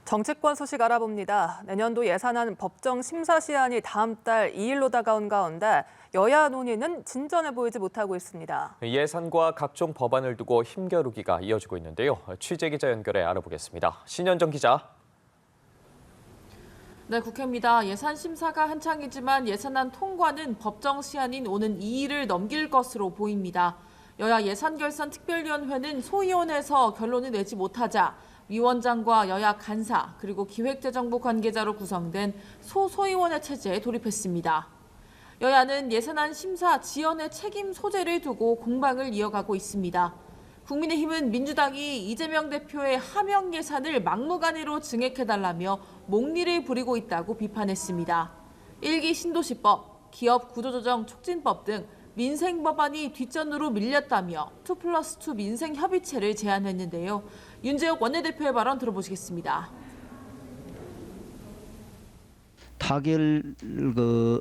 정치권 소식 알아봅니다. 내년도 예산안 법정 심사 시한이 다음 달 2일로 다가온 가운데 여야 논의는 진전해 보이지 못하고 있습니다. 예산과 각종 법안을 두고 힘겨루기가 이어지고 있는데요. 취재 기자 연결해 알아보겠습니다. 신현정 기자. 네, 국회입니다. 예산 심사가 한창이지만 예산안 통과는 법정 시한인 오는 2일을 넘길 것으로 보입니다. 여야 예산결산특별위원회는 소위원회에서 결론을 내지 못하자 위원장과 여야 간사 그리고 기획재정부 관계자로 구성된 소소위원회 체제에 돌입했습니다. 여야는 예산안 심사 지연의 책임 소재를 두고 공방을 이어가고 있습니다. 국민의힘은 민주당이 이재명 대표의 하명 예산을 막무가내로 증액해달라며 목리를 부리고 있다고 비판했습니다. 1기 신도시법, 기업 구조조정 촉진법 등 민생 법안이 뒷전으로 밀렸다며 2+2 민생 협의체를 제안했는데요. 윤재욱 원내대표의 발언 들어보시겠습니다.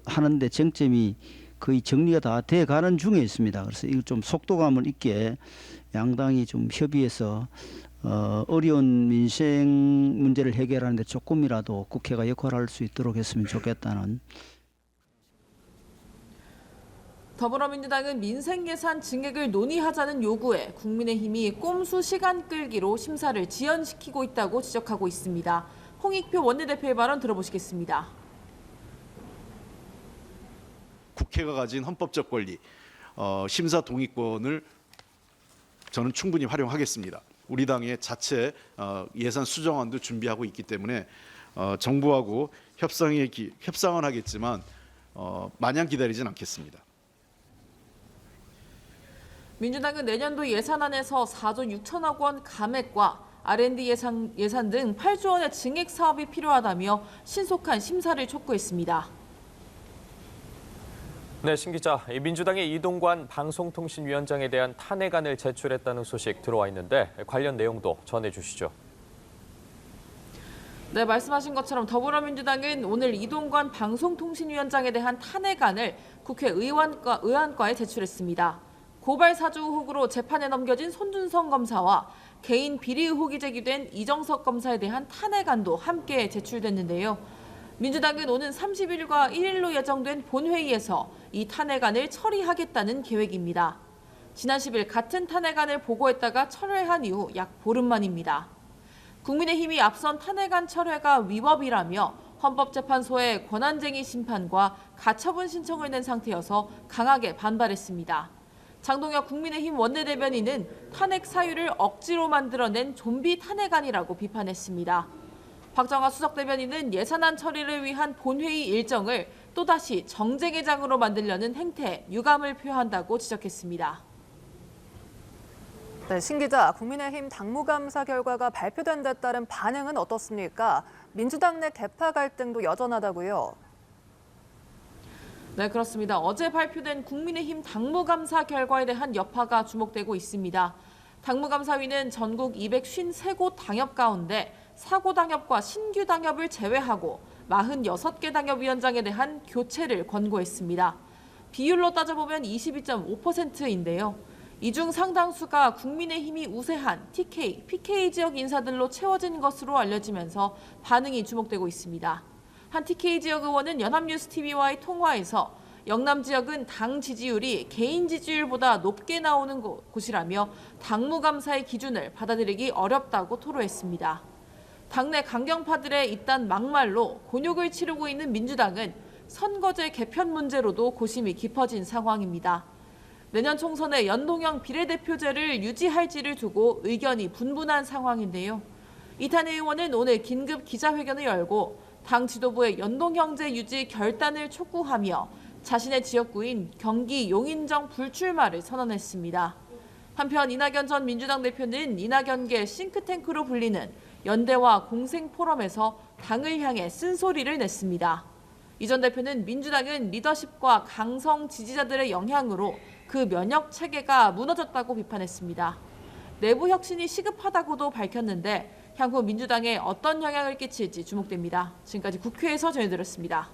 하는데 쟁점이 거의 정리가 다 돼가는 중에 있습니다. 그래서 이거 좀 속도감을 있게 양당이 좀 협의해서 어려운 민생 문제를 해결하는데 조금이라도 국회가 역할을 할 수 있도록 했으면 좋겠다는. 더불어민주당은 민생 예산 증액을 논의하자는 요구에 국민의힘이 꼼수 시간 끌기로 심사를 지연시키고 있다고 지적하고 있습니다. 홍익표 원내대표의 발언 들어보시겠습니다. 국회가 가진 헌법적 권리, 심사 동의권을 저는 충분히 활용하겠습니다. 우리 당의 자체 예산 수정안도 준비하고 있기 때문에 정부하고 협상은 하겠지만 마냥 기다리진 않겠습니다. 민주당은 내년도 예산안에서 4조 6천억 원 감액과 R&D 예산 등 8조 원의 증액 사업이 필요하다며 신속한 심사를 촉구했습니다. 네, 신 기자. 민주당의 이동관 방송통신위원장에 대한 탄핵안을 제출했다는 소식 들어와 있는데 관련 내용도 전해주시죠. 네, 말씀하신 것처럼 더불어민주당은 오늘 이동관 방송통신위원장에 대한 탄핵안을 국회 의안과에 제출했습니다. 고발 사주 의혹으로 재판에 넘겨진 손준성 검사와 개인 비리 의혹이 제기된 이정석 검사에 대한 탄핵안도 함께 제출됐는데요. 민주당은 오는 30일과 1일로 예정된 본회의에서 이 탄핵안을 처리하겠다는 계획입니다. 지난 10일 같은 탄핵안을 보고했다가 철회한 이후 약 보름 만입니다. 국민의힘이 앞선 탄핵안 철회가 위법이라며 헌법재판소에 권한쟁의 심판과 가처분 신청을 낸 상태여서 강하게 반발했습니다. 장동혁 국민의힘 원내대변인은 탄핵 사유를 억지로 만들어낸 좀비 탄핵안이라고 비판했습니다. 박정하 수석대변인은 예산안 처리를 위한 본회의 일정을 또다시 정쟁의장으로 만들려는 행태에 유감을 표한다고 지적했습니다. 네, 신 기자, 국민의힘 당무감사 결과가 발표된 데 따른 반응은 어떻습니까? 민주당 내 계파 갈등도 여전하다고요. 네, 그렇습니다. 어제 발표된 국민의힘 당무감사 결과에 대한 여파가 주목되고 있습니다. 당무감사위는 전국 253곳 당협 가운데 4고 당협과 신규 당협을 제외하고 46개 당협위원장에 대한 교체를 권고했습니다. 비율로 따져보면 22.5%인데요. 이 중 상당수가 국민의힘이 우세한 TK, PK 지역 인사들로 채워진 것으로 알려지면서 반응이 주목되고 있습니다. 한 TK 지역 의원은 연합뉴스TV와의 통화에서 영남 지역은 당 지지율이 개인 지지율보다 높게 나오는 곳이라며 당무감사의 기준을 받아들이기 어렵다고 토로했습니다. 당내 강경파들의 잇단 막말로 곤욕을 치르고 있는 민주당은 선거제 개편 문제로도 고심이 깊어진 상황입니다. 내년 총선에 연동형 비례대표제를 유지할지를 두고 의견이 분분한 상황인데요. 이탄희 의원은 오늘 긴급 기자회견을 열고 당 지도부의 연동형제 유지 결단을 촉구하며 자신의 지역구인 경기 용인정 불출마를 선언했습니다. 한편 이낙연 전 민주당 대표는 이낙연계 싱크탱크로 불리는 연대와 공생포럼에서 당을 향해 쓴소리를 냈습니다. 이 전 대표는 민주당은 리더십과 강성 지지자들의 영향으로 그 면역 체계가 무너졌다고 비판했습니다. 내부 혁신이 시급하다고도 밝혔는데 향후 민주당에 어떤 영향을 끼칠지 주목됩니다. 지금까지 국회에서 전해드렸습니다.